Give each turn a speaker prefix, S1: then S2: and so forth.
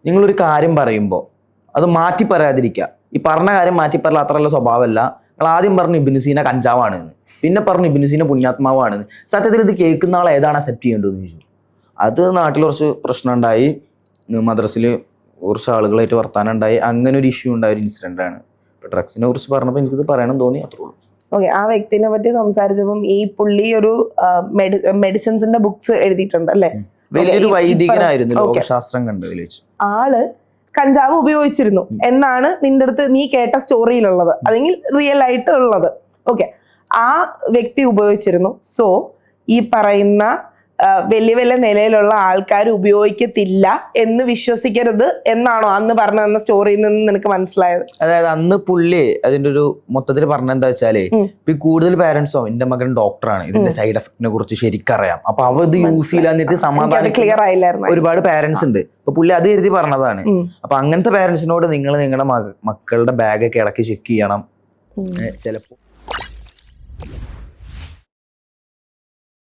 S1: നിങ്ങളൊരു കാര്യം പറയുമ്പോൾ അത് മാറ്റി പറയാതിരിക്കുക. ഈ പറഞ്ഞ കാര്യം മാറ്റി പറയല അത്രയുള്ള സ്വഭാവമല്ല. നിങ്ങൾ ആദ്യം പറഞ്ഞു ഇബ്നു സീന കഞ്ചാവാണെന്ന്, പിന്നെ പറഞ്ഞു ഇബ്നു സീന പുണ്യാത്മാവാണെന്ന്. സത്യത്തിൽ ഇത് കേൾക്കുന്ന ആൾ ഏതാണ് അക്സെപ്റ്റ് ചെയ്യേണ്ടതെന്ന് ചോദിച്ചു. അത് നാട്ടിൽ കുറച്ച് പ്രശ്നം ഉണ്ടായി, മദ്രസിൽ കുറച്ച് ആളുകളായിട്ട് വർത്താനം ഉണ്ടായി, അങ്ങനെ ഒരു ഇഷ്യൂ ഉണ്ടായ ഒരു ഇൻസിഡൻ്റ് ആണ്. ഇപ്പോൾ ഡ്രഗ്സിനെ കുറിച്ച് പറഞ്ഞപ്പോൾ എനിക്കിത് പറയണം തോന്നി, അത്രേ ഉള്ളൂ.
S2: ഓക്കെ, ആ വ്യക്തിനെ പറ്റി സംസാരിച്ചപ്പം ഈ പുള്ളി ഒരു മെഡിസിൻസിന്റെ ബുക്സ് എഴുതിയിട്ടുണ്ട് അല്ലേ?
S1: വലിയൊരു വൈദികനായിരുന്നു, ലോകശാസ്ത്രം കണ്ടതിൽ വെച്ച്.
S2: ആള് കഞ്ചാവ് ഉപയോഗിച്ചിരുന്നു എന്നാണ് നിന്റെ അടുത്ത് നീ കേട്ട സ്റ്റോറിയിലുള്ളത്, അല്ലെങ്കിൽ റിയൽ ആയിട്ട് ഉള്ളത്. ഓക്കെ, ആ വ്യക്തി ഉപയോഗിച്ചിരുന്നു. സോ ഈ പറയുന്ന വലിയ വലിയ നിലയിലുള്ള ആൾക്കാർ ഉപയോഗിക്കത്തില്ല എന്ന് വിശ്വസിക്കരുത് എന്നാണോ അന്ന് പറഞ്ഞു തന്ന സ്റ്റോറിയിൽ നിന്ന് നിനക്ക് മനസ്സിലായത്?
S1: അതായത് അന്ന് പുള്ളി അതിന്റെ ഒരു മൊത്തത്തിൽ പറഞ്ഞെന്താ വെച്ചാല്, ഇപ്പൊ കൂടുതൽ പാരന്റ്സോ എന്റെ മകൻ ഡോക്ടറാണ്, ഇതിന്റെ സൈഡ് എഫക്റ്റിനെ കുറിച്ച് ശരിക്കറിയാം, അപ്പൊ അവ ഇത് യൂസ് ചെയ്യില്ലെന്നിട്ട് സമാധാനം
S2: ക്ലിയർ ആയില്ലായിരുന്നു.
S1: ഒരുപാട് പാരന്റ്സ് ഉണ്ട്. അപ്പൊ പുള്ളി അത് എഴുതി പറഞ്ഞതാണ്. അപ്പൊ അങ്ങനത്തെ പാരന്റ്സിനോട് നിങ്ങൾ നിങ്ങളുടെ മക്കളുടെ ബാഗൊക്കെ ഇടയ്ക്ക് ചെക്ക് ചെയ്യണം ചിലപ്പോ.